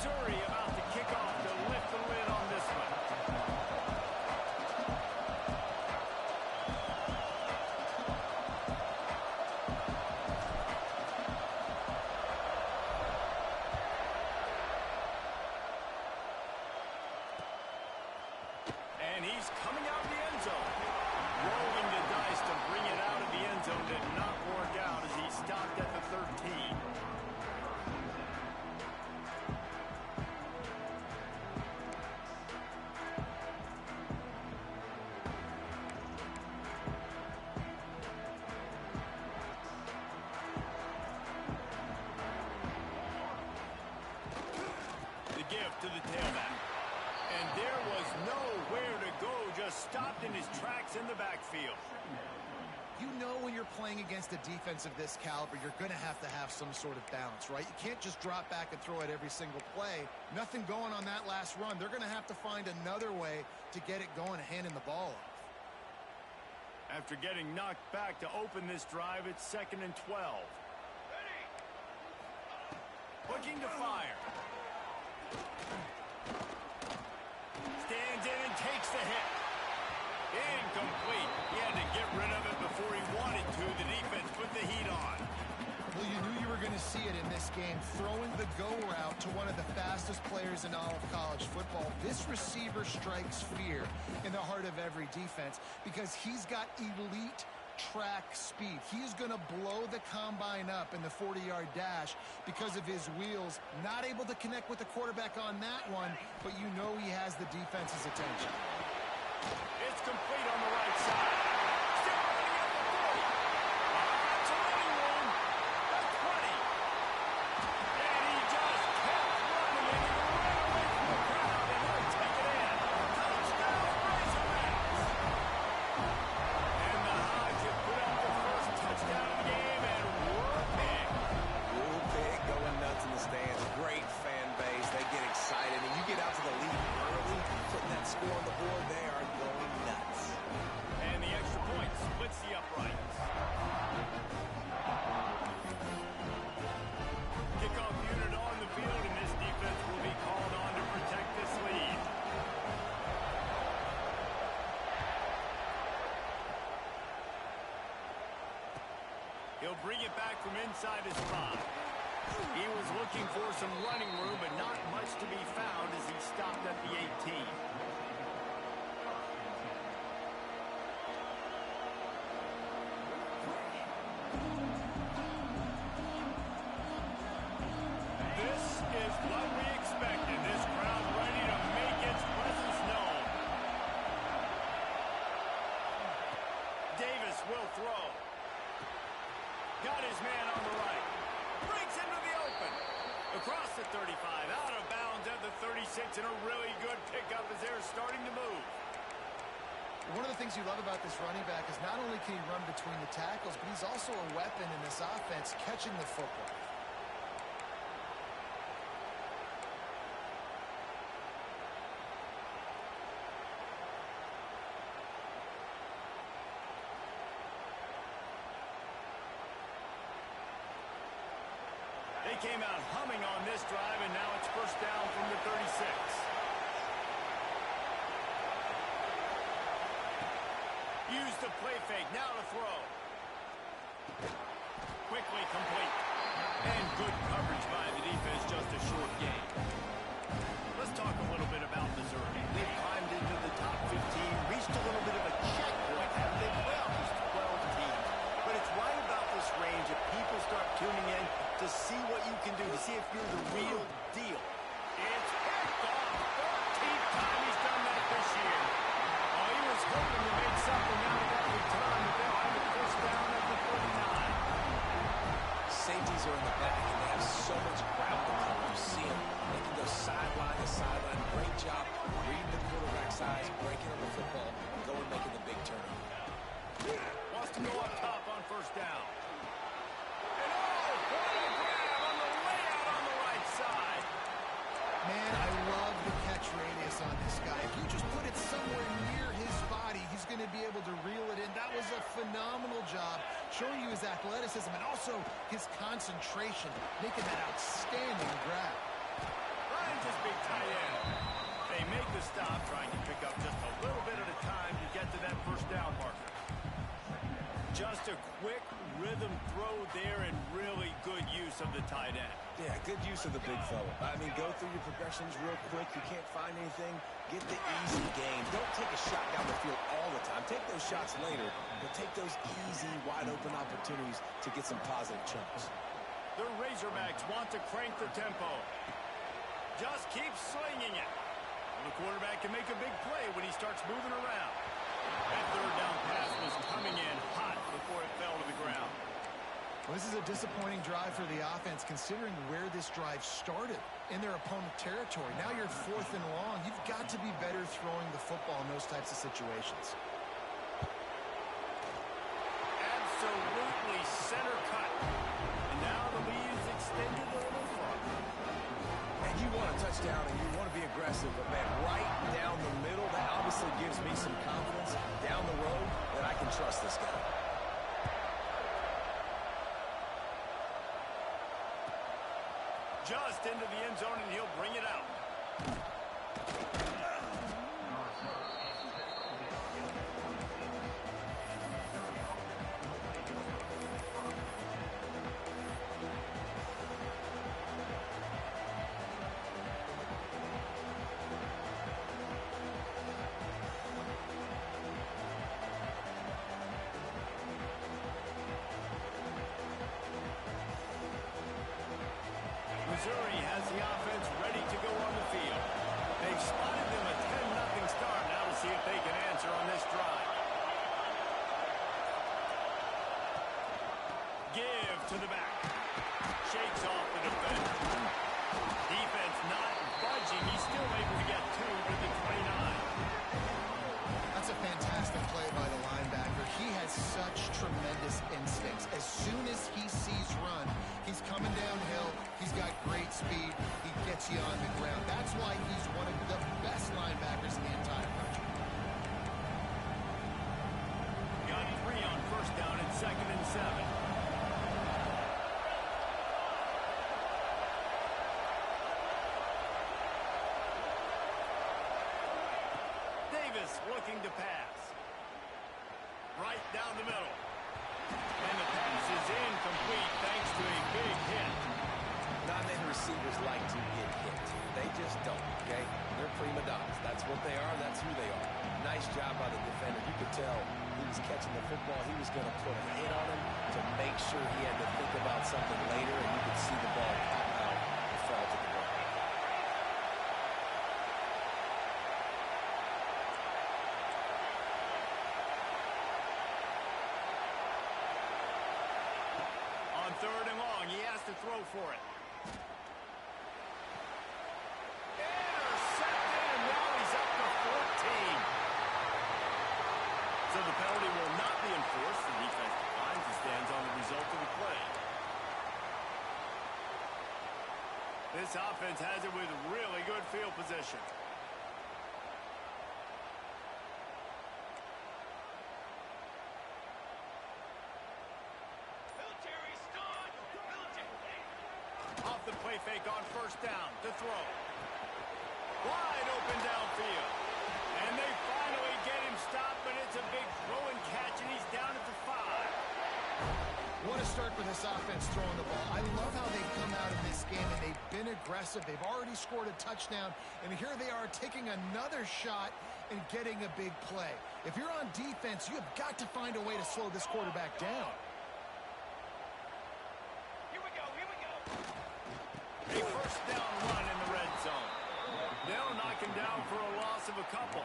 Missouri about to kick off to lift the lid on this one. And he's coming out of the end zone. Rolling the dice to bring it out of the end zone did not work out as he stopped at the 13. The give to the tailback. And there was nowhere to go, just stopped in his tracks in the backfield. You know when you're playing against a defense of this caliber, you're going to have some sort of balance, right? You can't just drop back and throw it every single play. Nothing going on that last run. They're going to have to find another way to get it going and handing the ball off. After getting knocked back to open this drive, it's 2nd and 12. Looking to fire. Stands in and takes the hit. Incomplete. He had to get rid of it before he wanted to. The defense put the heat on. Well, you knew you were going to see it in this game. Throwing the go route to one of the fastest players in all of college football. This receiver strikes fear in the heart of every defense because he's got elite track speed. He is going to blow the combine up in the 40-yard dash because of his wheels. Not able to connect with the quarterback on that one, but you know he has the defense's attention. It's complete on the right side. Still running at the 40. It's a running room. The 20. And he just kept running, and he ran away from the crowd, and he'll take it in. Touchdown, Razorbacks. And the Hogs have put up the first touchdown of the game, and we're big. Real big, going nuts in the stands. Great fan base. They get excited, and you get out to the lead early, putting that score on the board, they are going nuts. And the extra point splits the uprights. Kickoff unit on the field, and this defense will be called on to protect this lead. He'll bring it back from inside his 5. He was looking for some running room, but not much to be found as he stopped at the 18. This is what we expected. This crowd ready to make its presence known. Davis will throw. Got his man on the right. Breaks into the open. Across the 35. Out of bounds at the 36. And a really good pickup as they're starting to move. One of the things you love about this running back is not only can he run between the tackles, but he's also a weapon in this offense catching the football. They came out humming on this drive, and now it's first down from the 36. Use the play fake, now to throw. Quickly complete. And good coverage by the defense, just a short gain. Let's talk a little bit about Missouri. They've climbed into the top 15, reached a little bit of a checkpoint, haven't they? Well, there's 12 teams. But it's right about this range that people start tuning in to see what you can do, to see if you're the real deal. It's picked off. 13th time he's done that this year. Oh, he was hoping to make something out of that return, but they'll have it first down at the 39. Safeties are in the back, and they have so much ground to cover. You see them. They can go sideline to sideline. Great job reading the quarterback size, breaking on the football, and going making the big turnover. Wants to go up top on first down. And oh, what a grab on the layout on the right side. Man, I love the catch radius on this guy. If you just put it somewhere near his body, he's going to be able to reel it in. That was a phenomenal job, showing you his athleticism and also his concentration, making that outstanding grab. finds his big tight end. They make the stop, trying to pick up just a little bit at a time to get to that first down marker. Just a quick rhythm throw there and really good use of the tight end. Yeah, good use of the big fella. I mean, go through your progressions real quick. You can't find anything. Get the easy gain. Don't take a shot down the field all the time. Take those shots later, but take those easy, wide-open opportunities to get some positive chunks. The Razorbacks want to crank the tempo. Just keep slinging it. The quarterback can make a big play when he starts moving around. That third down pass was coming in hot before it fell to the ground. Well, this is a disappointing drive for the offense, considering where this drive started, in their opponent territory. Now you're 4th and long. You've got to be better throwing the football in those types of situations. Absolutely center cut. And now the lead is extended a little farther. And you want a touchdown and you want to be aggressive, but man, right down the middle, that obviously gives me some confidence down the road that I can trust this guy. Just into the end zone, and he'll bring it out. Missouri has the offense ready to go on the field. They've spotted them a 10-0 start. Now to see if they can answer on this drive. Give to the back. Shakes off the defender. Defense not budging. He's still able to get 2 to the 29. That's a fantastic play by the linebacker. He has such tremendous instincts. As soon as he sees run, he's coming downhill. He's got great speed. He gets you on the ground. That's why he's one of the best linebackers in the entire country. Got 3 on first down and 2nd and 7. Davis looking to pass. Right down the middle. And the pass is incomplete thanks to a big hit. Not many receivers like to get hit. They just don't, okay? They're prima donnas. That's what they are. That's who they are. Nice job by the defender. You could tell he was catching the football. He was going to put a hit on him to make sure he had to think about something later, and you could see the ball pop out and fall to the ground. On 3rd and long, he has to throw for it. Intercepted, and now he's up to 14. So the penalty will not be enforced. The defense declines and stands on the result of the play. This offense has it with really good field position. Off the play fake on first down to throw. Wide open downfield. And they finally get him stopped, but it's a big throw and catch, and he's down at the 5. What a start for this offense throwing the ball. I love how they've come out of this game, and they've been aggressive. They've already scored a touchdown, and here they are taking another shot and getting a big play. If you're on defense, you have got to find a way to slow this quarterback down. A first down run in the red zone. They'll knock him down for a loss of a couple.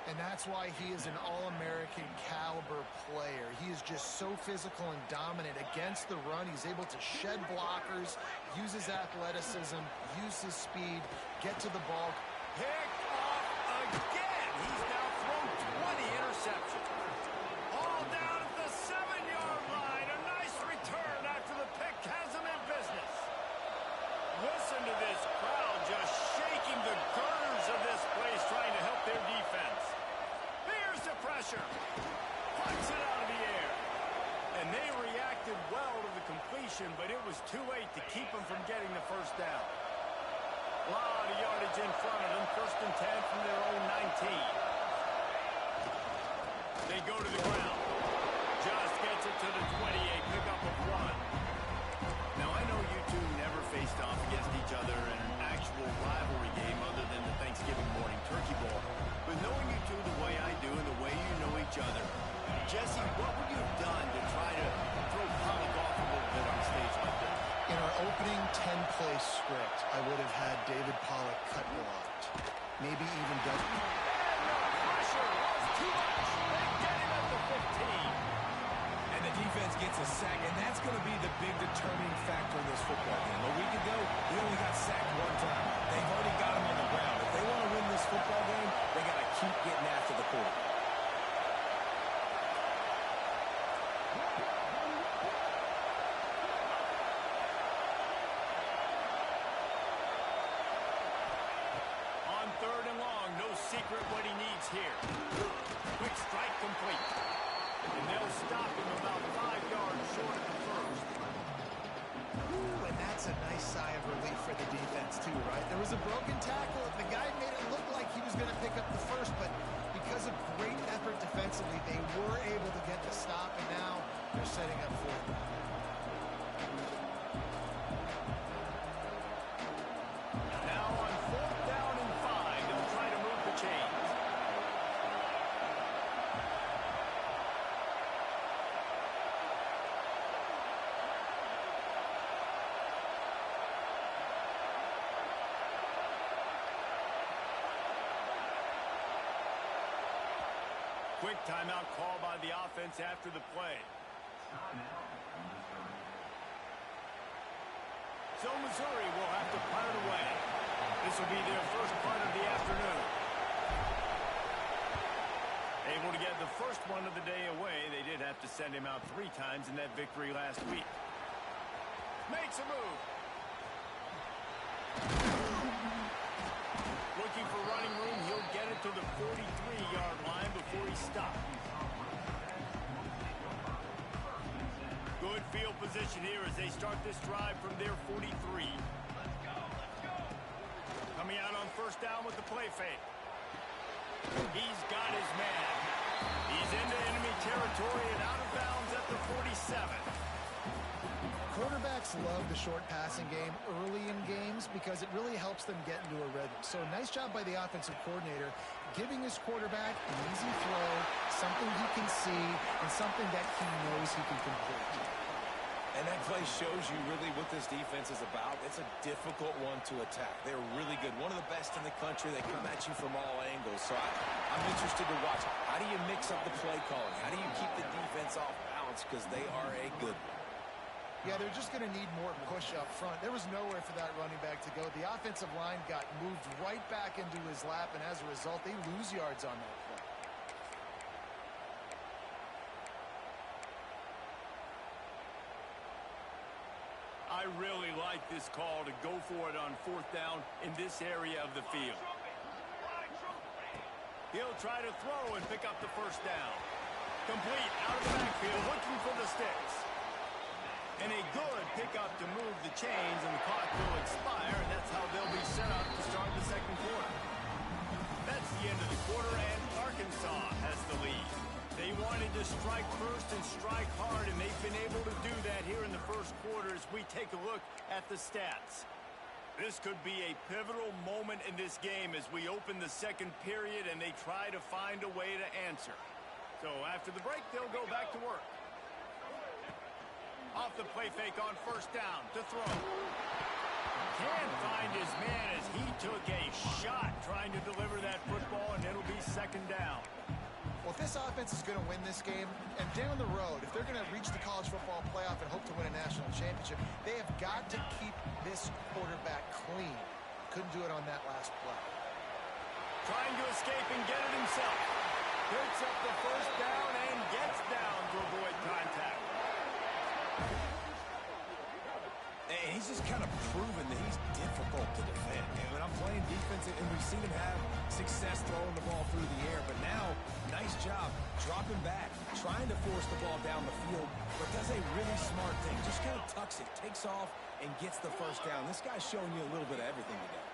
And that's why he is an All-American caliber player. He is just so physical and dominant against the run. He's able to shed blockers, use his athleticism, use his speed, get to the ball. Picked off again. He's now thrown 20 interceptions. All down at the 7-yard line. A nice return after the pick has him in business. Listen to this crowd just shaking the girders of this place, trying to help their defense. Here's the pressure. Puts it out of the air. And they reacted well to the completion, but it was too late to keep them from getting the first down. A lot of yardage in front of them. First and 10 from their own 19. They go to the ground. Just gets it to the 28. Pickup of 1. Now, I know you two never faced off against each other in an actual rivalry game other than the Thanksgiving morning turkey bowl. But knowing you two the way I do and the way you know each other, Jesse, what would you have done to try to throw Pollock off a little bit on a stage like this? In our opening 10-play script, I would have had David Pollock cut blocked. Maybe even done. Pressure was too much. They get him at the 15. And the defense gets a sack, and that's going to be the big determining factor in this football game. A week ago, he only got sacked 1 time. They've already got him on the ground. If they want to win this football game, they got to keep getting after the quarterback. Secret what he needs here. Quick strike complete. And they'll stop him about 5 yards short of the first. Ooh, and that's a nice sigh of relief for the defense too, right? There was a broken tackle. The guy made it look like he was going to pick up the first, but because of great effort defensively, they were able to get the stop, and now they're setting up for it. Quick timeout call by the offense after the play. So Missouri will have to punt it away. This will be their first punt of the afternoon. Able to get the first one of the day away. They did have to send him out 3 times in that victory last week. Makes a move. Looking for running room. He'll get it to the 43-yard line before he stops. Good field position here as they start this drive from their 43. Coming out on first down with the play fake. He's got his man. He's into enemy territory and out of bounds at the 47. Quarterbacks love the short passing game early in games because it really helps them get into a rhythm. So nice job by the offensive coordinator giving his quarterback an easy throw, something he can see, and something that he knows he can complete. And that play shows you really what this defense is about. It's a difficult one to attack. They're really good. One of the best in the country. They come at you from all angles. So I'm interested to watch. How do you mix up the play calling? How do you keep the defense off balance? Because they are a good one. Yeah, they're just going to need more push up front. There was nowhere for that running back to go. The offensive line got moved right back into his lap, and as a result, they lose yards on that play. I really like this call to go for it on 4th down in this area of the field. He'll try to throw and pick up the first down. Complete out of the backfield, looking for the sticks. And a good pickup to move the chains, and the clock will expire, and that's how they'll be set up to start the second quarter. That's the end of the quarter, and Arkansas has the lead. They wanted to strike first and strike hard, and they've been able to do that here in the first quarter as we take a look at the stats. This could be a pivotal moment in this game as we open the second period and they try to find a way to answer. So after the break, they'll go back to work. Off the play fake on first down to throw. Can't find his man as he took a shot trying to deliver that football, and it'll be second down. Well, if this offense is going to win this game, and down the road, if they're going to reach the college football playoff and hope to win a national championship, they have got to keep this quarterback clean. Couldn't do it on that last play. Trying to escape and get it himself. Picks up the first down and gets down to avoid contact. And he's just kind of proven that he's difficult to defend. And when I'm playing defense, and we've seen him have success throwing the ball through the air, but now, nice job dropping back, trying to force the ball down the field, but does a really smart thing. Just kind of tucks it, takes off, and gets the first down. This guy's showing you a little bit of everything today.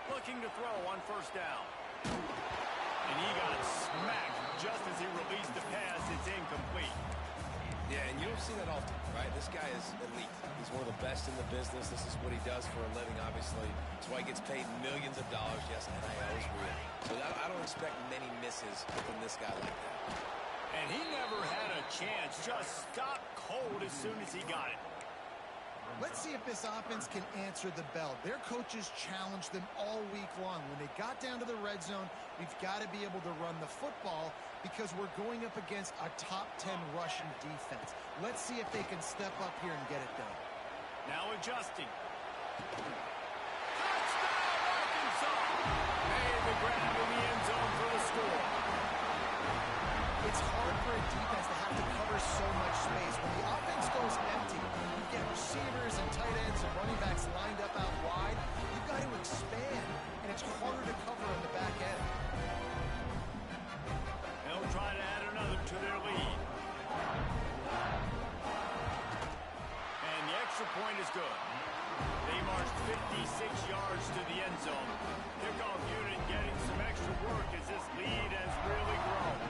Looking to throw on first down. And he got smacked just as he released the pass. It's incomplete. Yeah, and you don't see that often, right? This guy is elite. He's one of the best in the business. This is what he does for a living, obviously. That's why he gets paid millions of dollars. Yes, NIL is real. So I don't expect many misses from this guy like that. And he never had a chance. Just stopped cold as soon as he got it. Let's see if this offense can answer the bell. Their coaches challenged them all week long. When they got down to the red zone, we've got to be able to run the football because we're going up against a top 10 rushing defense. Let's see if they can step up here and get it done. Now adjusting. Touchdown, Arkansas! Made the grab in the end zone for the score. It's hard for a defense to have to cover so much space. When the offense goes empty, you get receivers and tight ends and running backs lined up out wide. You've got to expand, and it's harder to cover on the back end. They'll try to add another to their lead. And the extra point is good. They marched 56 yards to the end zone. Kickoff unit getting some extra work as this lead has really grown.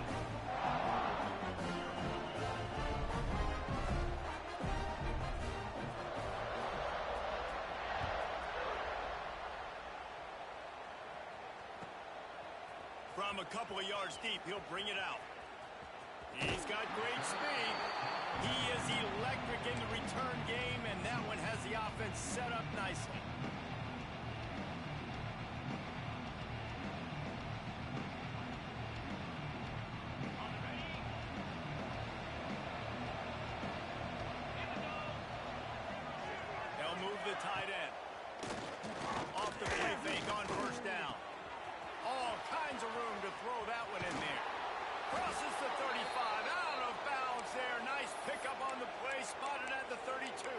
From a couple of yards deep, he'll bring it out. He's got great speed. He is electric in the return game, and that one has the offense set up nicely. They'll move the tight end. Off the play fake on first down. All kinds of room to throw that one in there. Crosses the 35, out of bounds there. Nice pickup on the play, spotted at the 32.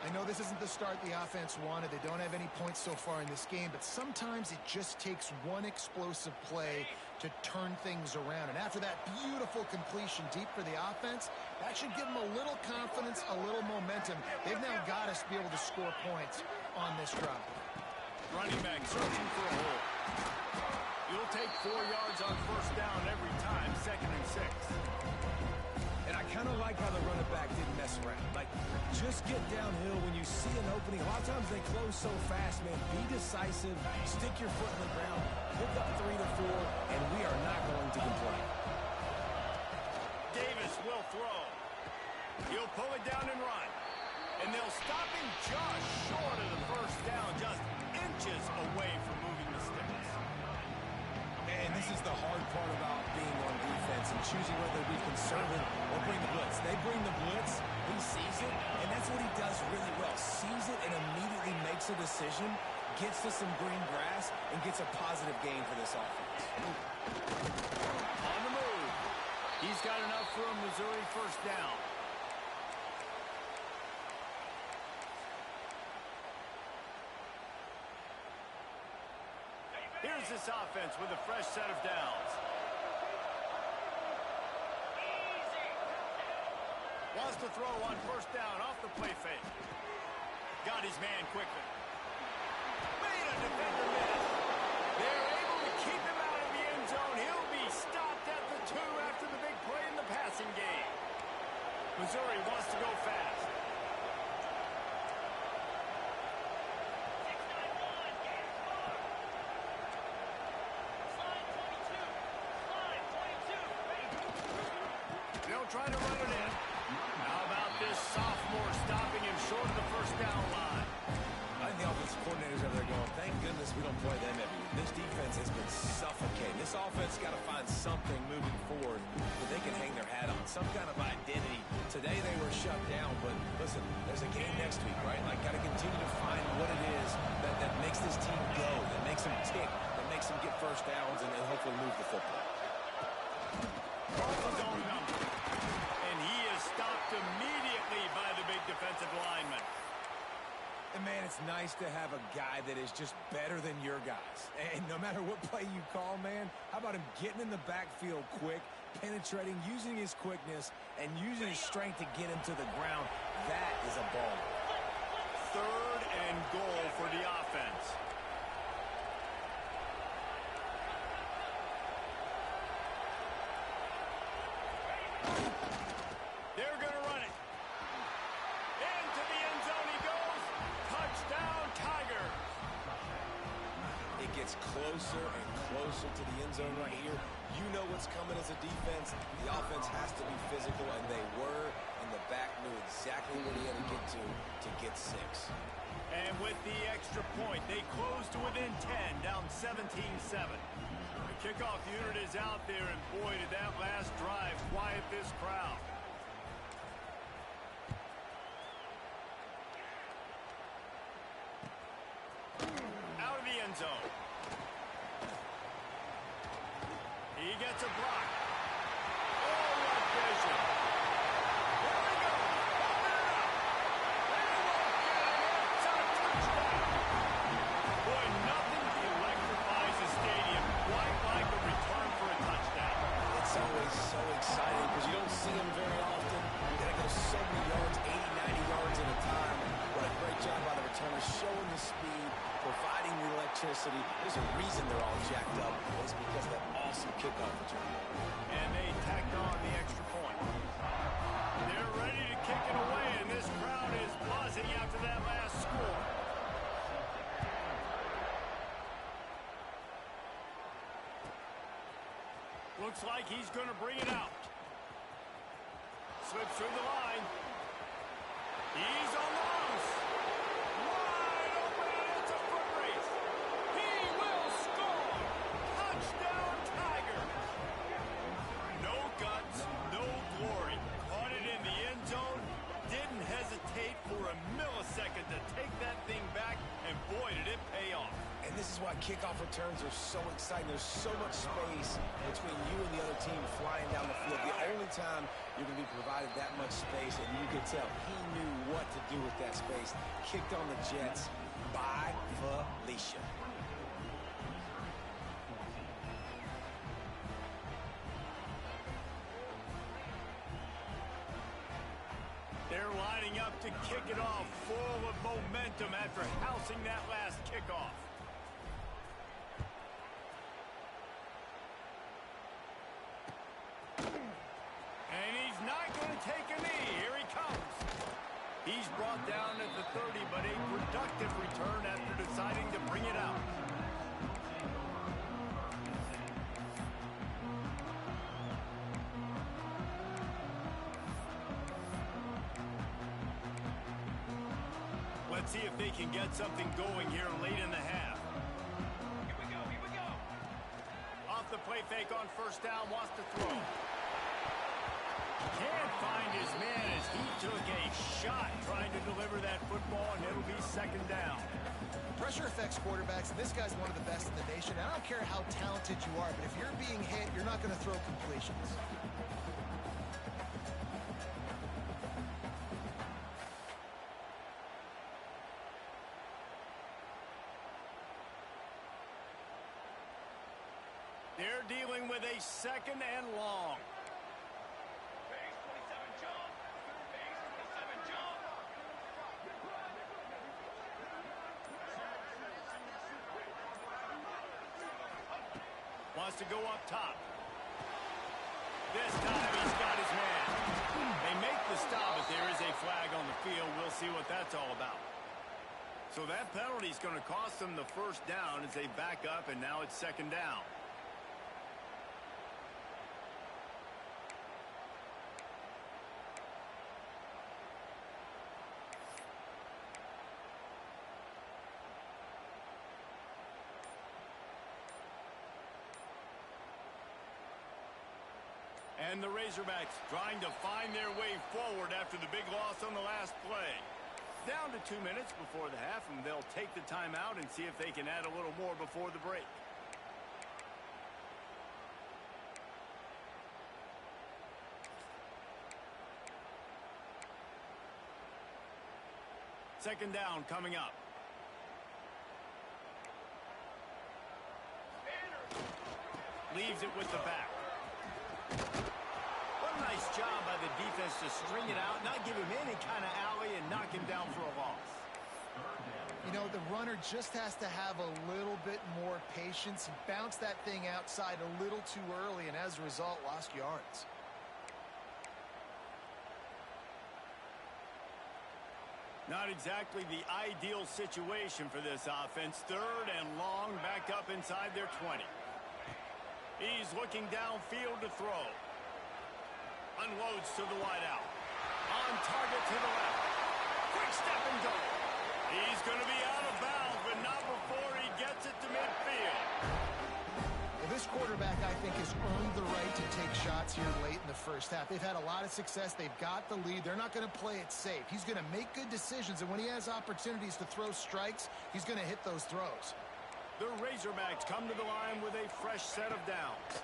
I know this isn't the start the offense wanted. They don't have any points so far in this game, but sometimes it just takes one explosive play to turn things around. And after that beautiful completion deep for the offense, that should give them a little confidence, a little momentum. They've now got us to be able to score points on this drive. Running back searching for a hole. You'll take 4 yards on first down every time, 2nd and 6. And I kind of like how the running back didn't mess around. Like, just get downhill when you see an opening. A lot of times they close so fast, man. Be decisive, stick your foot in the ground, pick up 3 to 4, and we are not going to complain. Davis will throw. He'll pull it down and run. And they'll stop him just short of the first down, just inches away from moving the sticks. And this is the hard part about being on defense and choosing whether to be conservative or bring the blitz. They bring the blitz, he sees it, and that's what he does really well. Sees it and immediately makes a decision, gets to some green grass, and gets a positive gain for this offense. On the move. He's got enough for a Missouri first down. Here's this offense with a fresh set of downs. Wants to throw on first down off the play fake. Got his man quickly. Made a defender miss. They're able to keep him out of the end zone. He'll be stopped at the 2 after the big play in the passing game. Missouri wants to go fast. Trying to run it in. How about this sophomore stopping him short of the first down line? I think the offensive coordinators over there going, thank goodness we don't play them every week. This defense has been suffocating. This offense got to find something moving forward that they can hang their hat on, some kind of identity. Today they were shut down, but listen, there's a game next week, right? Like, got to continue to find what it is that makes this team go, that makes them tick, that makes them get first downs, and hopefully move the football. His own number. Stopped immediately by the big defensive lineman. And, man, it's nice to have a guy that is just better than your guys. And no matter what play you call, man, how about him getting in the backfield quick, penetrating, using his quickness, and using his strength to get him to the ground? That is a ball. 3rd and goal for the offense. They're going to run it. Into the end zone he goes. Touchdown, Tigers. It gets closer and closer to the end zone right here. You know what's coming as a defense. The offense has to be physical, and they were. And the back knew exactly where he had to get 6. And with the extra point, they close to within 10, down 17-7. The kickoff unit is out there, and boy, did that last drive quiet this crowd. Out of the end zone. He gets a block. Oh, what vision. Here we go. Open it up. They won't get it. It's a touchdown. Boy, nothing electrifies a stadium quite like a return for a touchdown. It's always so exciting because you don't see them very often. You got to go so many yards, 80, 90 yards at a time. What a great job by the returner, showing the speed, providing the electricity. There's a reason they're all jacked up. It's because of that awesome kickoff return. And they tacked on the extra point. They're ready to kick it away, and this crowd is buzzing after that last score. Looks like he's going to bring it out. Slips through the line. He's on the loose. Wide open, and it's a foot race. He will score. Touchdown, Tigers. No guts, no glory. Caught it in the end zone. Didn't hesitate for a millisecond to take that thing back, and boy, did it pay off. And this is why kickoff returns are so exciting. There's so much space between you and the other team flying down the field. The only time you're going to be provided that much space, and you can tell he knew what to do with that space. Kicked on the Jets by Felicia. They're lining up to kick it off, full of momentum after housing that last kickoff. And he's not going to take a knee. Here he comes. He's brought down at the 30, but a productive return after deciding to bring it out. Let's see if they can get something going here late in the half. Here we go, here we go. Off the play fake on first down, wants to throw. Can't find his man as he took a shot trying to deliver that football, and it'll be second down. Pressure affects quarterbacks, and this guy's one of the best in the nation. I don't care how talented you are, but if you're being hit, you're not going to throw completions. They're dealing with a second and long. Wants to go up top. This time he's got his man. They make the stop, but there is a flag on the field. We'll see what that's all about. So that penalty is going to cost them the first down as they back up, and now it's second down. And the Razorbacks trying to find their way forward after the big loss on the last play. Down to 2 minutes before the half, and they'll take the timeout and see if they can add a little more before the break. Second down coming up. Leaves it with the back. What a nice job by the defense to string it out, not give him any kind of alley, and knock him down for a loss. You know, the runner just has to have a little bit more patience. He bounced that thing outside a little too early, and as a result, lost yards. Not exactly the ideal situation for this offense. 3rd and long, back up inside their 20. He's looking downfield to throw. Unloads to the wideout. On target to the left. Quick step and go. He's going to be out of bounds, but not before he gets it to midfield. Well, this quarterback, I think, has earned the right to take shots here late in the first half. They've had a lot of success. They've got the lead. They're not going to play it safe. He's going to make good decisions, and when he has opportunities to throw strikes, he's going to hit those throws. The Razorbacks come to the line with a fresh set of downs.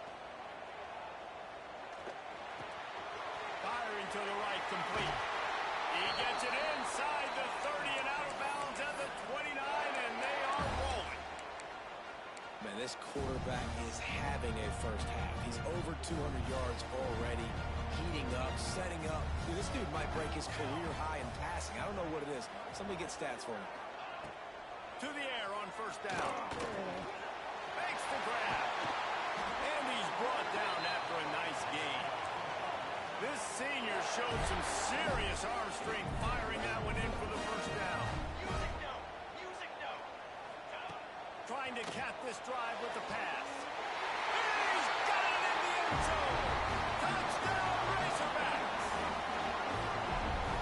Firing to the right, complete. He gets it inside the 30 and out of bounds at the 29, and they are rolling. Man, this quarterback is having a first half. He's over 200 yards already, heating up, setting up. Dude, this dude might break his career high in passing. I don't know what it is. Somebody get stats for him. To the air on first down. Makes the grab. And he's brought down after a nice gain. This senior showed some serious arm strength firing that one in for the first down. Trying to cap this drive with the pass. And he's got it in the end zone. Touchdown, Razorbacks.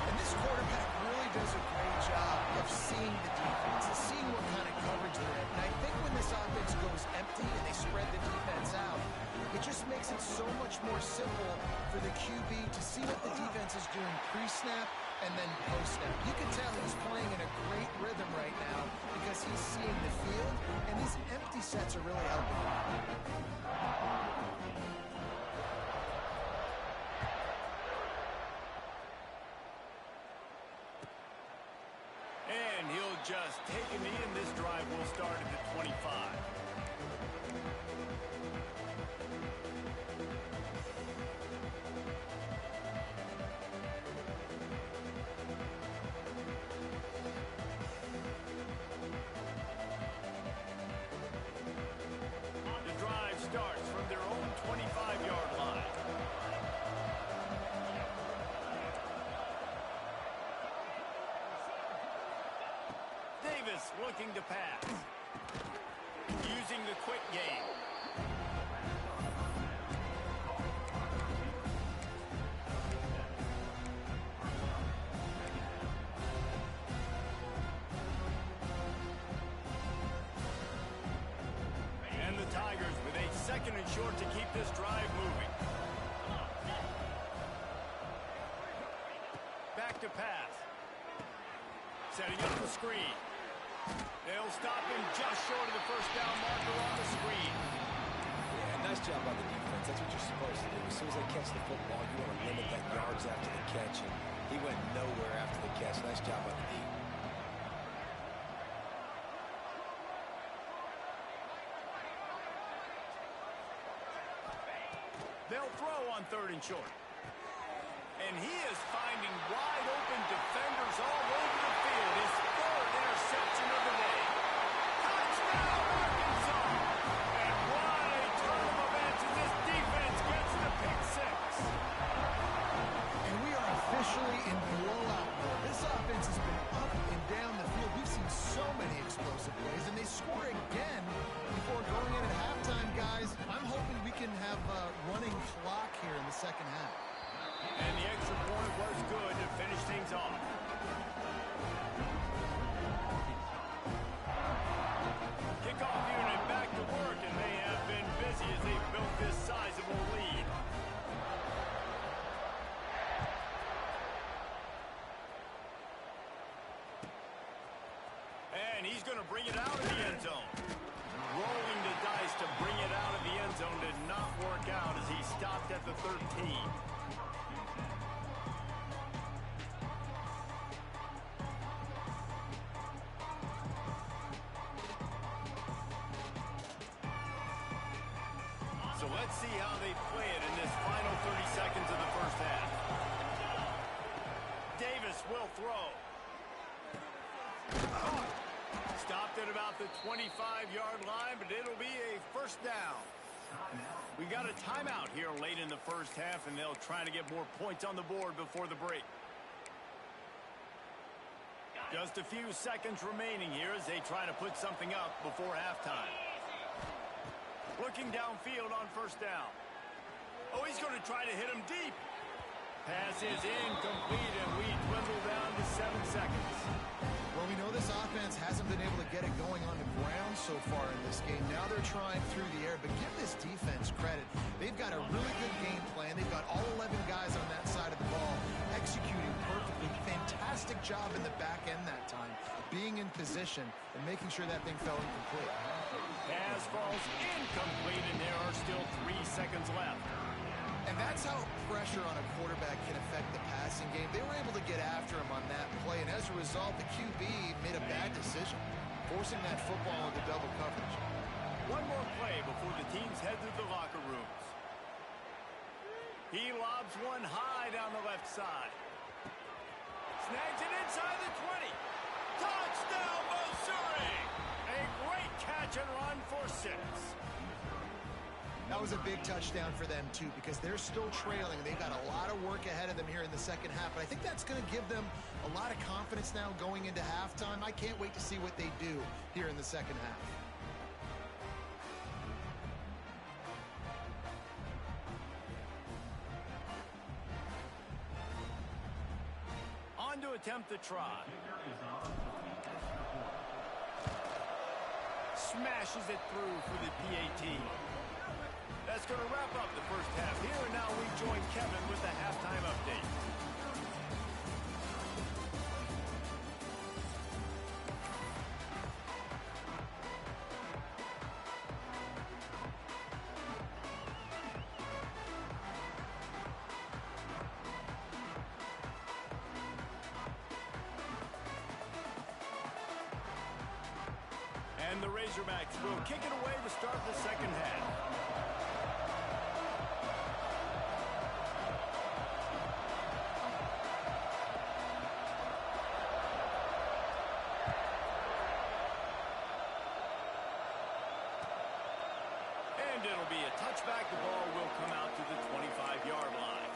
And this quarterback really does a great job of seeing the defense and seeing what kind of coverage they're in. And I think when this offense goes empty and they spread the defense out, it just makes it so much more simple for the QB to see what the defense is doing pre-snap and then post-snap. You can tell he's playing in a great rhythm right now because he's seeing the field, and these empty sets are really helping him. And he'll just take a knee, and this drive will start at the 25. The drive starts from their own 25-yard line. Davis looking to pass. Using the quick game. And the Tigers with a 2nd and short to keep this drive moving. Back to pass. Setting up the screen. They'll stop him just short of the first down marker on the screen. Yeah, nice job by the defense. That's what you're supposed to do. As soon as they catch the football, you want to limit that yards after the catch, and he went nowhere after the catch. Nice job by the defense. They'll throw on 3rd and short. And he is finding wide open defenders all over the field. His 3rd interception of the day. Touchdown, Arkansas! And what a turn of events as this defense gets the pick 6. And we are officially in blowout mode. This offense has been up and down the field. We've seen so many explosive plays, and they score again before going in at halftime, guys. I'm hoping we can have a running clock here in the second half. And the extra point was good to finish things off. Kickoff unit back to work, and they have been busy as they've built this sizable lead. And he's going to bring it out of the end zone. Rolling the dice to bring it out of the end zone did not work out as he stopped at the 13. So let's see how they play it in this final 30 seconds of the first half. Davis will throw. Stopped at about the 25-yard line, but it'll be a first down. We got a timeout here late in the first half, and they'll try to get more points on the board before the break. Just a few seconds remaining here as they try to put something up before halftime. Looking downfield on first down. Oh, he's going to try to hit him deep. Pass is incomplete, and we dwindle down to 7 seconds. Well, we know this offense hasn't been able to get it going on the ground so far in this game. Now they're trying through the air, but give this defense credit. They've got a really good game plan. They've got all 11 guys on that side of the ball executing perfectly. Fantastic job in the back end that time, being in position and making sure that thing fell incomplete. Pass falls incomplete, and there are still 3 seconds left. And that's how pressure on a quarterback can affect the passing game. They were able to get after him on that play, and as a result, the QB made a bad decision, forcing that football into double coverage. One more play before the teams head to the locker rooms. He lobs one high down the left side. Snags it inside the 20. Touchdown, Missouri! A great catch and run for 6. That was a big touchdown for them, too, because they're still trailing. They've got a lot of work ahead of them here in the second half, but I think that's going to give them a lot of confidence now going into halftime. I can't wait to see what they do here in the second half. On to attempt the try. Smashes it through for the PAT. That's going to wrap up the first half here, and now we join Kevin with the halftime update. And the Razorbacks will kick it away to start the second half. And it'll be a touchback. The ball will come out to the 25-yard line.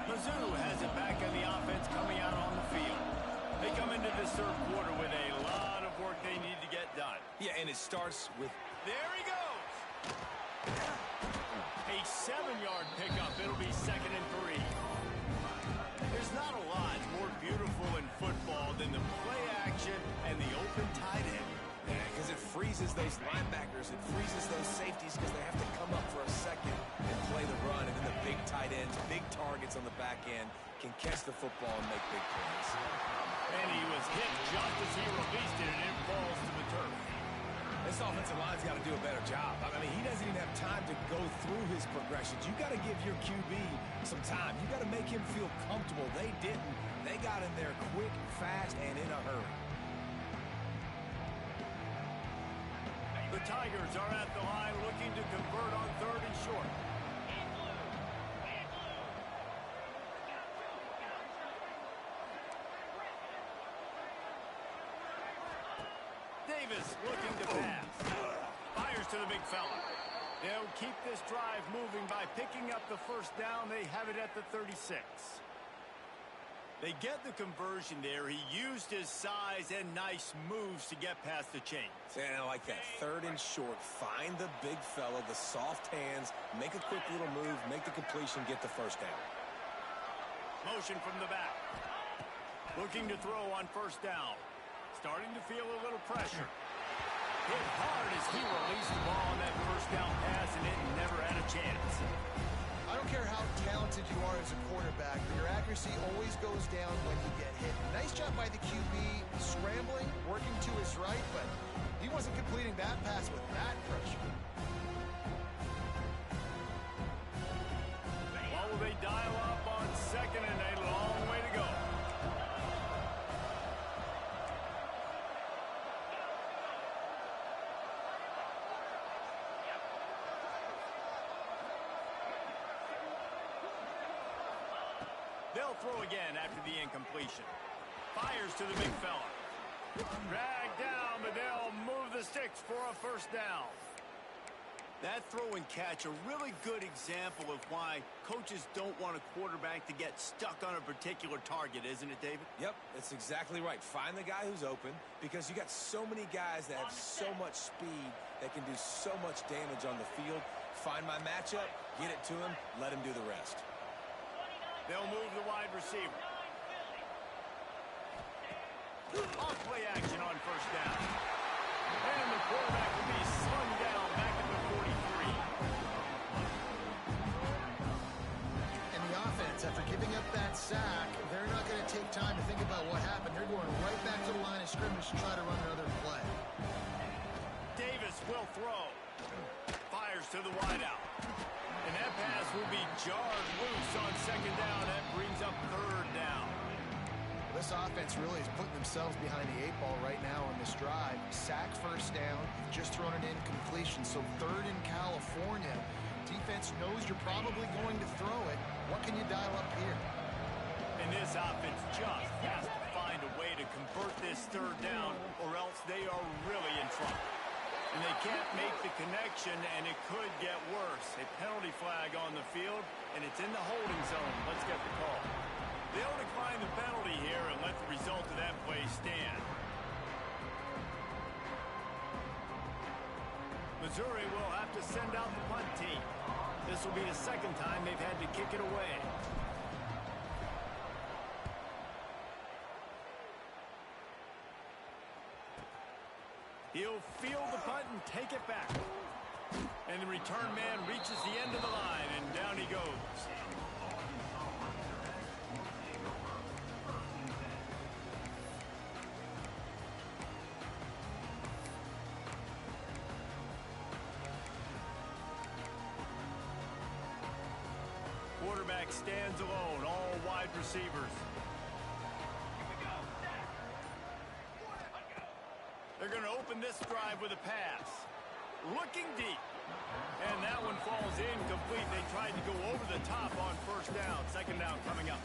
Mizzou has it back in the offense coming out on the field. They come into this third quarter with a lot of work they need to get done. Yeah, and it starts with... There he goes! A 7-yard pickup. It'll be 2nd and 3. There's not a lot more beautiful in football than the play action and the open tight end. Yeah, because it freezes those linebackers. It freezes those safeties because they have to come up for a second and play the run. And then the big tight ends, big targets on the back end can catch the football and make big plays. And he was hit just as he released it, and it falls to the turf. This offensive line's got to do a better job. I mean, he doesn't even have time to go through his progressions. You got to give your QB some time. You got to make him feel comfortable. They didn't. They got in there quick, fast, and in a hurry. The Tigers are at the line looking to convert on 3rd and short. Davis looking to pass. Fires to the big fella. They'll keep this drive moving by picking up the first down. They have it at the 36. They get the conversion there. He used his size and nice moves to get past the chains. And I like that. 3rd and short. Find the big fella, the soft hands, make a quick little move, make the completion, get the first down. Motion from the back. Looking to throw on first down. Starting to feel a little pressure. Hit hard as he released the ball on that first down pass, and it never had a chance. I don't care how talented you are as a quarterback, but your accuracy always goes down when you get hit. Nice job by the QB, scrambling, working to his right, but he wasn't completing that pass with that pressure. Well, they dial up on 2nd and a long way to go. They'll throw again after the incompletion. Fires to the big fella. Dragged down, but they'll move the sticks for a first down. That throw and catch, a really good example of why coaches don't want a quarterback to get stuck on a particular target, isn't it, David? Yep, that's exactly right. Find the guy who's open, because you got so many guys that have so much speed that can do so much damage on the field. Find my matchup, get it to him, let him do the rest. They'll move the wide receiver. Off play action on first down. And the quarterback will be slung down back at the 43. And the offense, after giving up that sack, they're not going to take time to think about what happened. They're going right back to the line of scrimmage to try to run another play. Davis will throw. Fires to the wideout. And that pass will be jarred loose on second down. That brings up third down. This offense really is putting themselves behind the 8 ball right now on this drive. Sack first down, you've just thrown an incompletion, so third in California. Defense knows you're probably going to throw it. What can you dial up here? And this offense just has to find a way to convert this third down, or else they are really in trouble. And they can't make the connection, and it could get worse. A penalty flag on the field, and it's in the holding zone. Let's get the call. They'll decline the penalty here and let the result of that play stand. Missouri will have to send out the punt team. This will be the second time they've had to kick it away. He'll field the punt and take it back. And the return man reaches the end of the line, and down he goes. Quarterback stands alone, all wide receivers. They're going to open this drive with a pass. Looking deep. And that one falls incomplete. They tried to go over the top on first down. Second down coming up.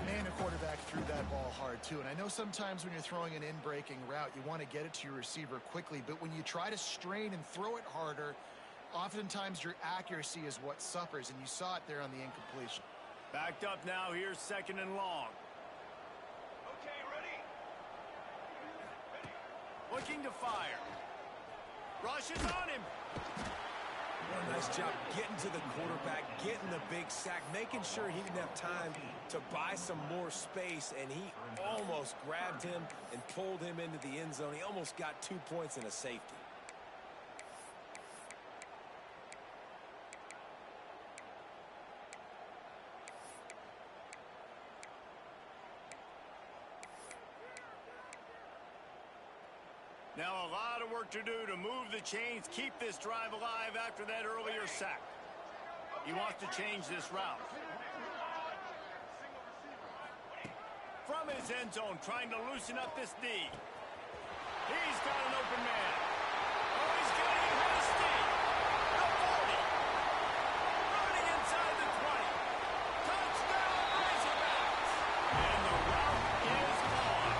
Man, the quarterback threw that ball hard, too. And I know sometimes when you're throwing an in-breaking route, you want to get it to your receiver quickly. But when you try to strain and throw it harder, oftentimes your accuracy is what suffers. And you saw it there on the incompletion. Backed up now. Here's second and long. Looking to fire. Rushes on him. Well, nice job getting to the quarterback, getting the big sack, making sure he didn't have time to buy some more space, and he almost grabbed him and pulled him into the end zone. He almost got 2 points and a safety. Now a lot of work to do to move the chains, keep this drive alive after that earlier sack. He wants to change this route. From his end zone, trying to loosen up this D. He's got an open man. Oh, he's getting hasty. The 40. Running inside the 20. Touchdown, Razorbacks. And the route is on.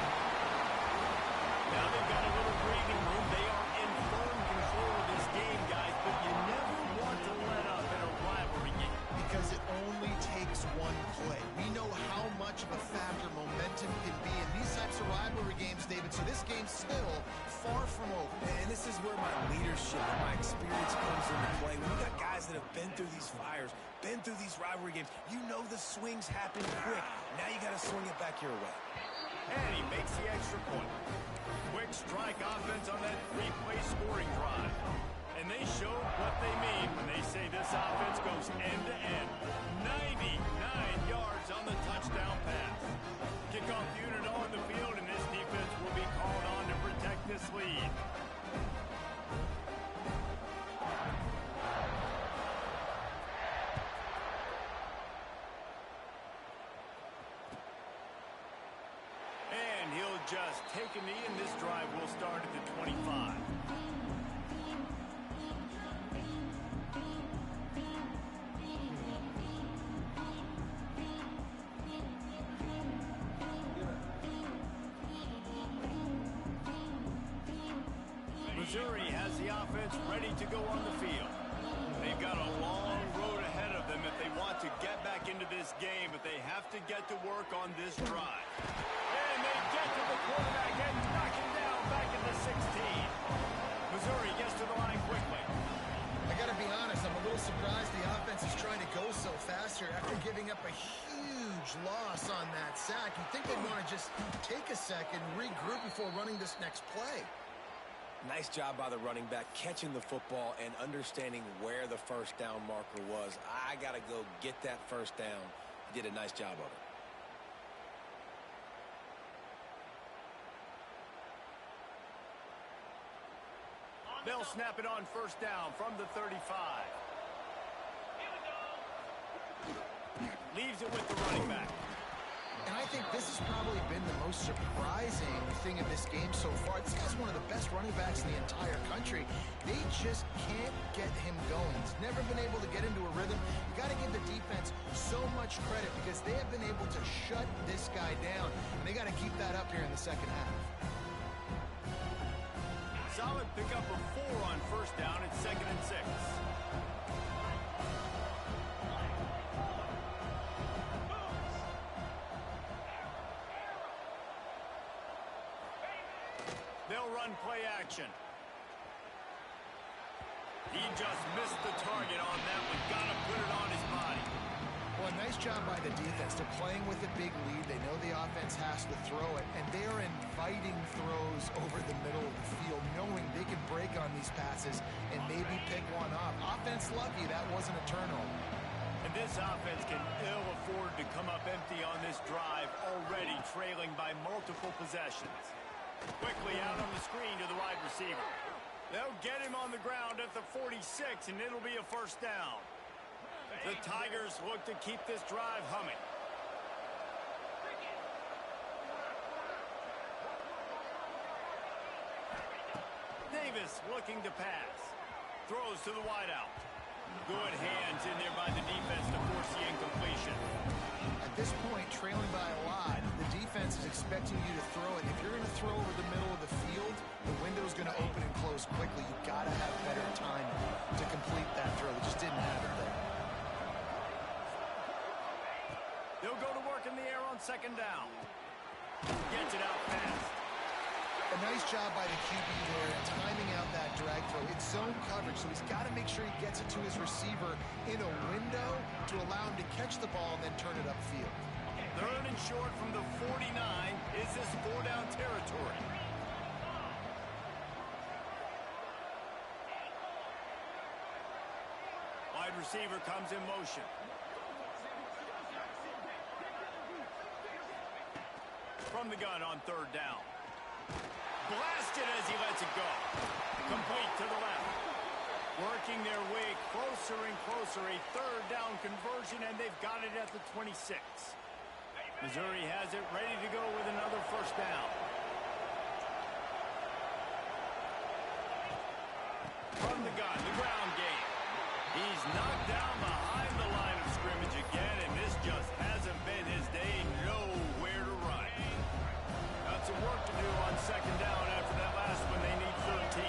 Now they've got a little breathing room. They are in firm control of this game, guys, but you never want to let up in a rivalry game. Because it only takes one play. We know how much of a factor momentum can be in these types of rivalry games, David, so this game's still far from over. And this is where my leadership and my experience comes into play. When you got guys that have been through these fires, been through these rivalry games, you know the swings happen quick. Now you got to swing it back your way. And he makes the extra point. Quick strike offense on that three-play scoring drive. And they show what they mean when they say this offense goes end-to-end. 99 yards on the touchdown pass. Kickoff unit on the field, and this defense will be called on to protect this lead. And he'll just take a knee, and this drive will start at the 25. Missouri has the offense ready to go on the field. They've got a long road ahead of them if they want to get back into this game, but they have to get to work on this drive. And they get to the quarterback and knock him down back at the 16. Missouri gets to the line quickly. I got to be honest, I'm a little surprised the offense is trying to go so fast here after giving up a huge loss on that sack. You'd think they'd want to just take a second, regroup before running this next play. Nice job by the running back catching the football and understanding where the first down marker was. I got to go get that first down. He did a nice job of it. They'll snap it on first down from the 35. Leaves it with the running back. And I think this has probably been the most surprising thing in this game so far. This guy's one of the best running backs in the entire country. They just can't get him going. He's never been able to get into a rhythm. You got to give the defense so much credit because they have been able to shut this guy down. And they got to keep that up here in the second half. Solid pickup of 4 on first down. It's 2nd and 6. They'll run play action. He just missed the target on that one. Got to put it on his body. Well, nice job by the defense. They're playing with a big lead. They know the offense has to throw it, and they are inviting throws over the middle of the field, knowing they can break on these passes and maybe pick one off. Offense lucky that wasn't a turnover. And this offense can ill afford to come up empty on this drive, already trailing by multiple possessions. Quickly out on the screen to the wide receiver. They'll get him on the ground at the 46, and it'll be a first down. The Tigers look to keep this drive humming. Davis looking to pass. Throws to the wideout. Good hands in there by the defense to force the incompletion. At this point, trailing by a lot, the defense is expecting you to throw it. If you're going to throw over the middle of the field, the window's going to open and close quickly. You've got to have better timing to complete that throw. They just didn't have it there. They'll go to work in the air on second down. Gets it out fast. A nice job by the QB there, timing out that drag throw. It's zone coverage, so he's got to make sure he gets it to his receiver in a window to allow him to catch the ball and then turn it upfield. 3rd and short from the 49. Is this 4-down territory? Wide receiver comes in motion. From the gun on 3rd down. Blasted as he lets it go. Complete to the left. Working their way closer and closer. A 3rd down conversion, and they've got it at the 26. Missouri has it ready to go with another first down. From the gun, the ground game. He's knocked down behind the line of scrimmage again, and this just hasn't been his day. Nowhere to run. Got some work to do on second down after that last one. They need 13.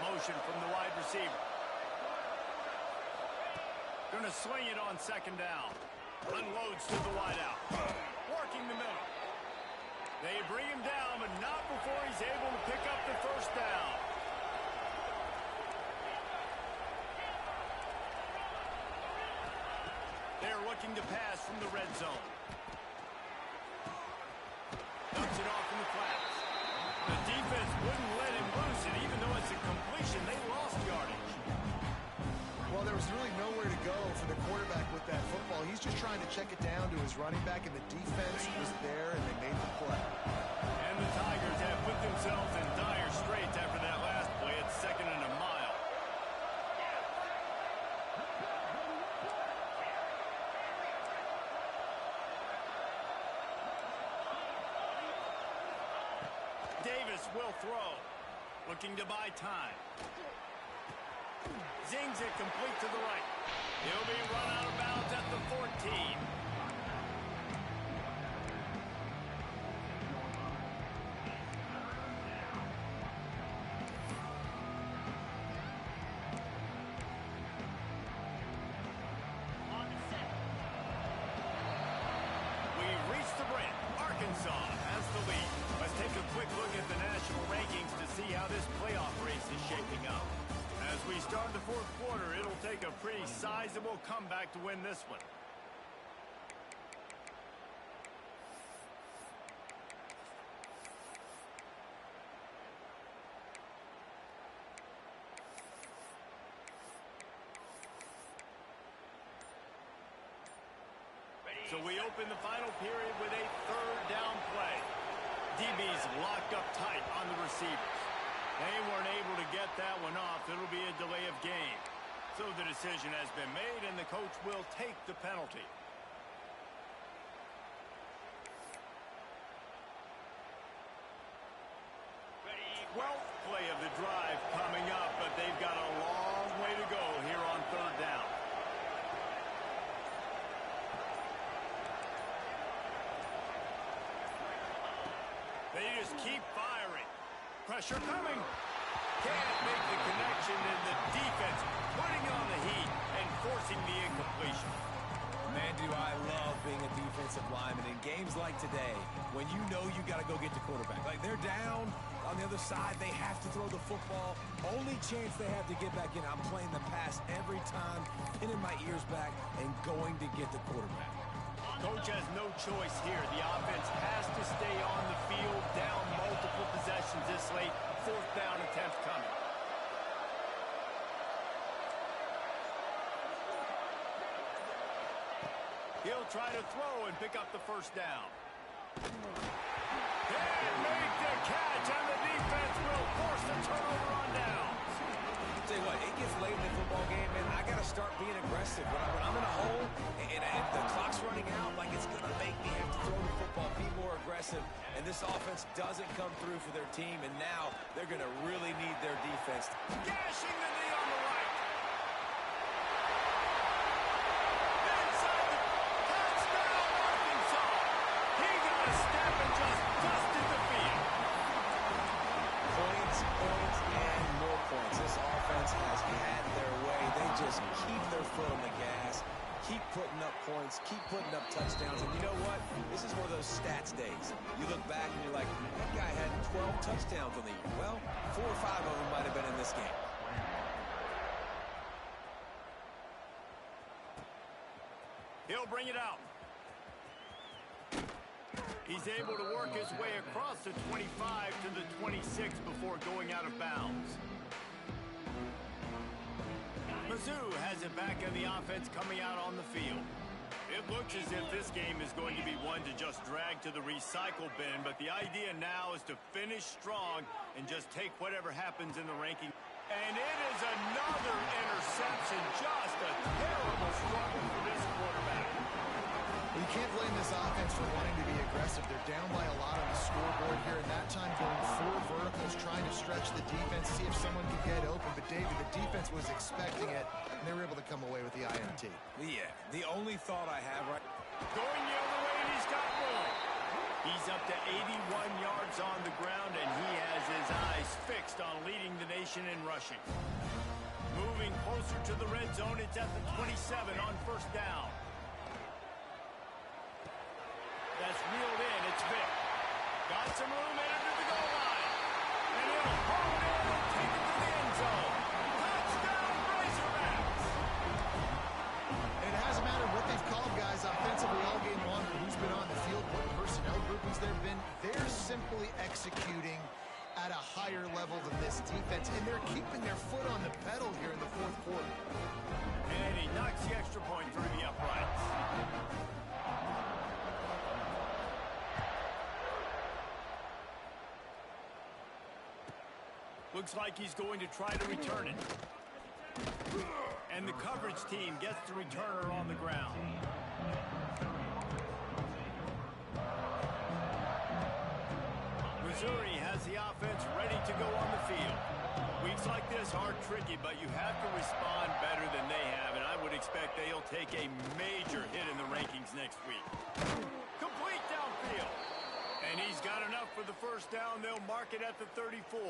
Motion from the wide receiver. Going to swing it on second down. Unloads to the wideout. Working the middle. They bring him down, but not before he's able to pick up the first down. They're looking to pass from the red zone. Dumps it off in the flats. The defense wouldn't let him loose, and even though it's a completion, they lost yardage. Well, there was really nowhere to go for the quarterback with that football. He's just trying to check it down to his running back, and the defense was there, and they made the play. And the Tigers have put themselves in dire straits after that last play. It's 2nd and a mile. Davis will throw. Looking to buy time. Zings it complete to the right. He'll be run out of bounds at the 14. We've reached the brink. Arkansas has the lead. Let's take a quick look at the national rankings to see how this playoff race is shaping up. As we start the fourth quarter, it'll take a pretty sizable comeback to win this one. So we open the final period with a third down play. DB's locked up tight on the receivers. They weren't able to get that one off. It'll be a delay of game. So the decision has been made, and the coach will take the penalty. Twelfth play of the drive coming up, but they've got a long way to go here on third down. They just keep firing. Pressure coming. Can't make the connection, and the defense putting on the heat and forcing the incompletion. Man, do I love being a defensive lineman in games like today when you know you got to go get the quarterback. Like, they're down on the other side. They have to throw the football. Only chance they have to get back in. I'm playing the pass every time, pinning my ears back, and going to get the quarterback. Coach has no choice here. The offense has to stay on the field, down multiple possessions this late. Fourth down attempt coming. He'll try to throw and pick up the first down. Can't make the catch, and the defense will force the turnover on down. Tell you what, it gets late in the football game, man. I got to start being aggressive. When I'm in a hole and the clock's running out, like, it's going to make me have to throw the football, be more aggressive. And this offense doesn't come through for their team, and now they're going to really need their defense. Gashing the knee on the right. Inside the touchdown, Arkansas. He got a step and just dusted the field. Points, and more points. This offense has had their way. They just keep their foot on the gas, keep putting up points, keep putting up touchdowns. And you know what? This is one of those stats days. You look back and you're like, that guy had 12 touchdowns on the year. Well, 4 or 5 of them might have been in this game. He'll bring it out. He's able to work his way across the 25 to the 26 before going out of bounds. Mizzou has it back in the offense coming out on the field. It looks as if this game is going to be one to just drag to the recycle bin, but the idea now is to finish strong and just take whatever happens in the ranking. And it is another interception. Just a terrible struggle for this quarterback. You can't blame this offense for wanting to be aggressive. They're down by a lot on the scoreboard here, and that time going 4 verticals, trying to stretch the defense, see if someone could get open. But, David, the defense was expecting it, and they were able to come away with the INT. Yeah, the only thought I have right... Going the other way, and he's got room. He's up to 81 yards on the ground, and he has his eyes fixed on leading the nation in rushing. Moving closer to the red zone, it's at the 27 on first down. That's reeled in. It's Vic. Got some room in under the goal line. And he'll hold it and take it to the end zone. Touchdown, Razorbacks. And it hasn't mattered what they've called, guys, offensively all game long, or who's been on the field, what personnel groupings there have been. They're simply executing at a higher level than this defense, and they're keeping their foot on the pedal here in the fourth quarter. And he knocks the extra point through the uprights. Looks like he's going to try to return it. And the coverage team gets the returner on the ground. Missouri has the offense ready to go on the field. Weeks like this are tricky, but you have to respond better than they have, and I would expect they'll take a major hit in the rankings next week. Complete downfield. And he's got enough for the first down. They'll mark it at the 34.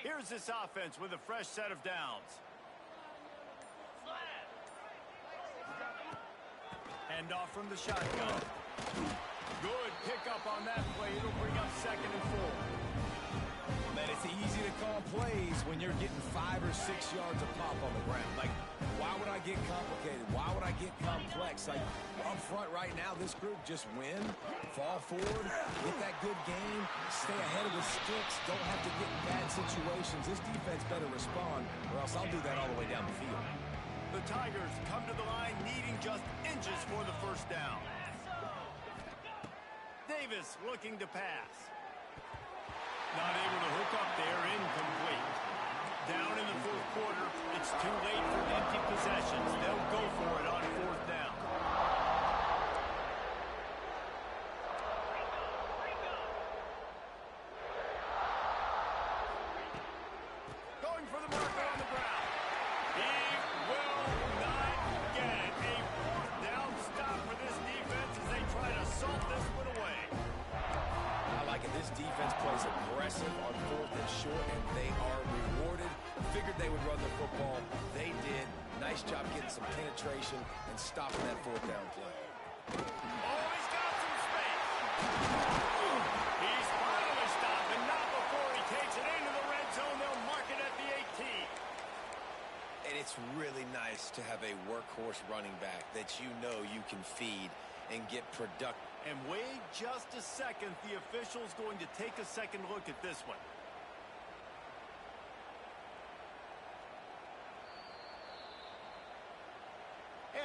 Here's this offense with a fresh set of downs. Hand off from the shotgun. Good pickup on that play. It'll bring up 2nd and 4. Man, it's easy to call plays when you're getting 5 or 6 yards of pop on the ground. Like, why would I get complicated? Why would I get complex? Like, up front right now, this group just win, fall forward, get that good game, stay ahead of the sticks, don't have to get in bad situations. This defense better respond, or else I'll do that all the way down the field. The Tigers come to the line needing just inches for the first down. Davis looking to pass. Not able to hook up there, incomplete. Down in the 4th quarter, it's too late for empty possessions. They'll go for it on 4th down. Going for the marker on the ground. He will not get it. A 4th down stop for this defense as they try to salt this one away. I like it. This defense plays aggressive on 4th and short, and they are rewarded. Figured they would run the football. They did. Nice job getting some penetration and stopping that 4th down play. Oh, he's got some space. He's finally stopped, and not before he takes it into the red zone. They'll mark it at the 18. And it's really nice to have a workhorse running back that you know you can feed and get productive. And wait just a second. The official's going to take a second look at this one.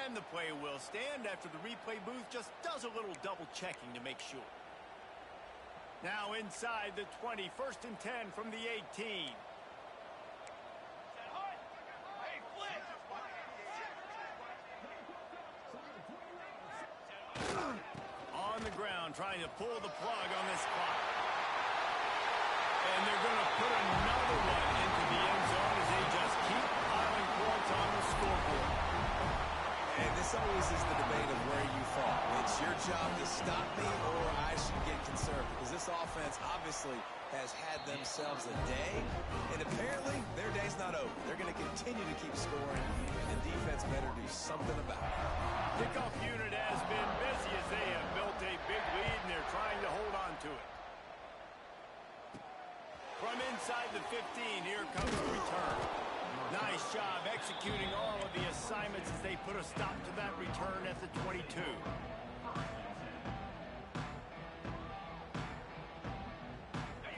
And the play will stand after the replay booth just does a little double checking to make sure. Now inside the 20, 1st and 10 from the 18. On the ground, trying to pull the plug on this clock. And they're going to put another one into the end zone as they just keep piling points on the scoreboard. And this always is the debate of where you fall. It's your job to stop me or I should get concerned, because this offense obviously has had themselves a day, and apparently their day's not over. They're going to continue to keep scoring, and defense better do something about it. Kickoff unit has been busy as they have built a big lead, and they're trying to hold on to it. From inside the 15, here comes the return. Nice job executing all of the assignments as they put a stop to that return at the 22.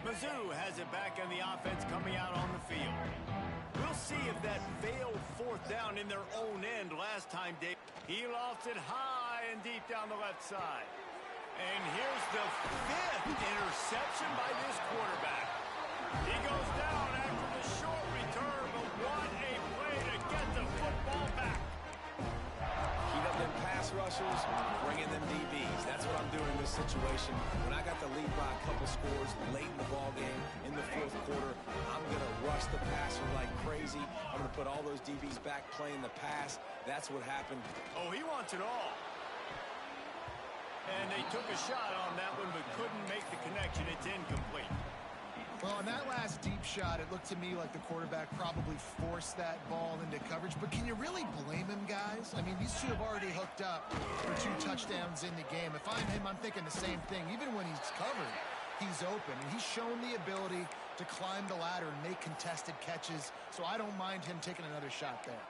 Mizzou has it back on the offense coming out on the field. We'll see if that failed 4th down in their own end last time, Dave. He lofts it high and deep down the left side. And here's the 5th interception by this quarterback. He goes down after the short return, but what a play to get the football back. Heat up them pass rushers, bring in them DBs. That's what I'm doing in this situation. When I got the lead by a couple scores late in the ball game, in the 4th quarter, I'm going to rush the passer like crazy. I'm going to put all those DBs back playing the pass. That's what happened. Oh, he wants it all. And they took a shot on that one, but couldn't make the connection. It's incomplete. Well, on that last deep shot, it looked to me like the quarterback probably forced that ball into coverage. But can you really blame him, guys? I mean, these two have already hooked up for 2 touchdowns in the game. If I'm him, I'm thinking the same thing. Even when he's covered, he's open. And he's shown the ability to climb the ladder and make contested catches. So I don't mind him taking another shot there.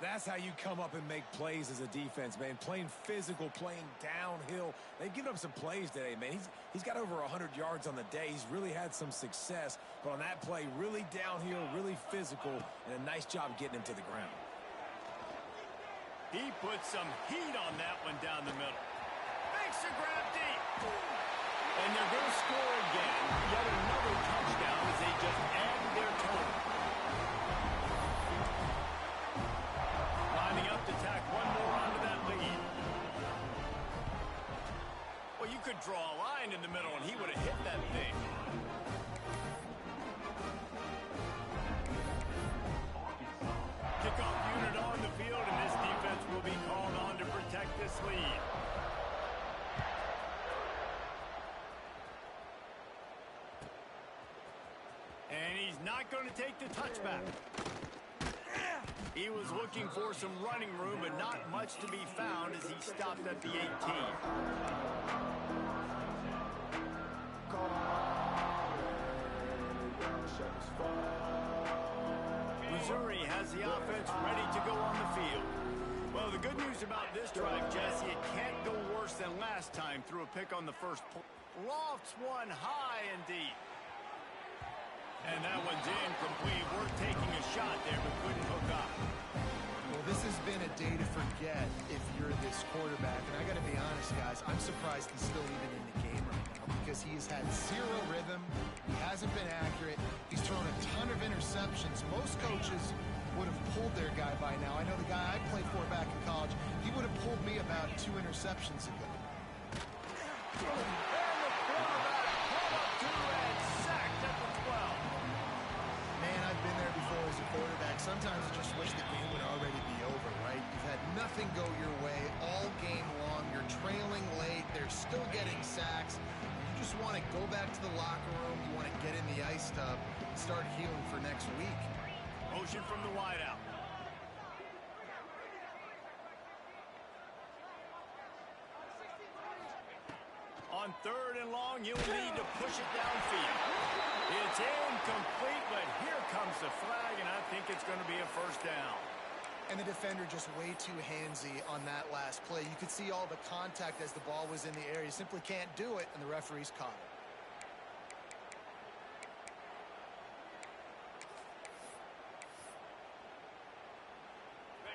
That's how you come up and make plays as a defense, man. Playing physical, playing downhill. They've given up some plays today, man. He's got over 100 yards on the day. He's really had some success. But on that play, really downhill, really physical, and a nice job getting him to the ground. He put some heat on that one down the middle. Makes the grab deep. And they're going to and he would have hit that thing. Kickoff unit on the field, and this defense will be called on to protect this lead. And he's not going to take the touchback. He was looking for some running room, but not much to be found as he stopped at the 18. Missouri has the offense ready to go on the field. Well, the good news about this drive, Jesse, it can't go worse than last time through a pick on the first pull. Lofts one high and deep. And that one's incomplete. We're taking a shot there, but couldn't hook up. Well, this has been a day to forget if you're this quarterback. And I got to be honest, guys, I'm surprised he's still even in the game right now because he's had zero rhythm. He hasn't been accurate. He's thrown a ton of interceptions. Most coaches would have pulled their guy by now. I know the guy I played for back in college, he would have pulled me about 2 interceptions ago. Sometimes I just wish the game would already be over, right? You've had nothing go your way all game long. You're trailing late. They're still getting sacks. You just want to go back to the locker room. You want to get in the ice tub and start healing for next week. Motion from the wideout. On 3rd and long, you'll need to push it downfield. It's incomplete, but here comes the flag, and I think it's going to be a first down. And the defender just way too handsy on that last play. You could see all the contact as the ball was in the air. You simply can't do it, and the referee's caught it.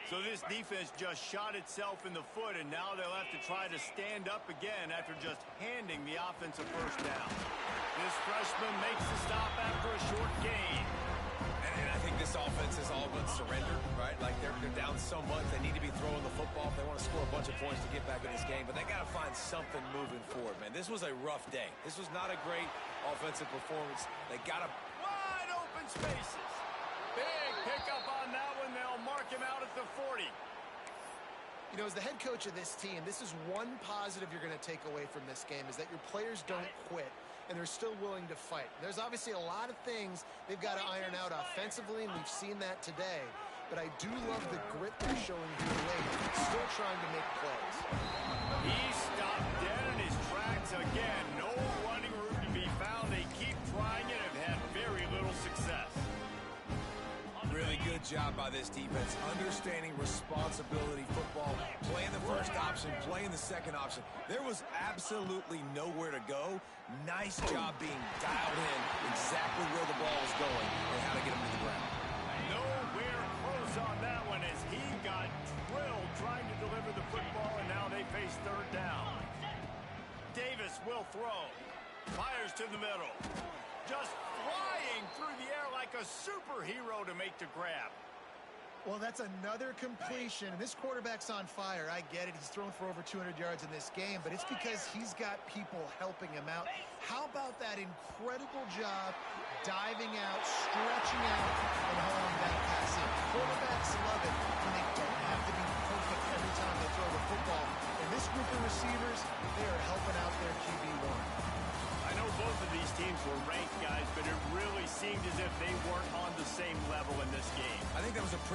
So this defense just shot itself in the foot, and now they'll have to try to stand up again after just handing the offensive first down. This freshman makes the stop after a short gain. And I think this offense is all but surrender, right? Like they're down so much, they need to be throwing the football if they want to score a bunch of points to get back in this game. But they got to find something moving forward, man. This was a rough day. This was not a great offensive performance. They got to wide open spaces. Big pickup on that one. They'll mark him out at the 40. You know, as the head coach of this team, this is one positive you're going to take away from this game, is that your players don't quit, and they're still willing to fight. There's obviously a lot of things they've got to iron out offensively, and we've seen that today. But I do love the grit they're showing here late, still trying to make plays. He stopped dead in his tracks again. No running room to be found. They keep trying it and have had very little success. really good job by this defense, understanding responsibility football, playing the first option, playing the second option. There was absolutely nowhere to go. Nice job being dialed in exactly where the ball is going and how to get him to the ground. Nowhere close on that one as he got drilled trying to deliver the football, and now they face third down. Davis will throw. Fires to the middle. Just flying through the air like a superhero to make the grab. Well, that's another completion. This quarterback's on fire. I get it. He's thrown for over 200 yards in this game, but it's because he's got people helping him out. How about that incredible job diving out, stretching out, and hauling that pass in? Quarterbacks love it when they don't have to be perfect every time they throw the football. And this group of receivers, they are helping out their QB1. I know both of these teams were ranked, guys, but it really seemed as if they weren't on the same level in this game. I think that was a pretty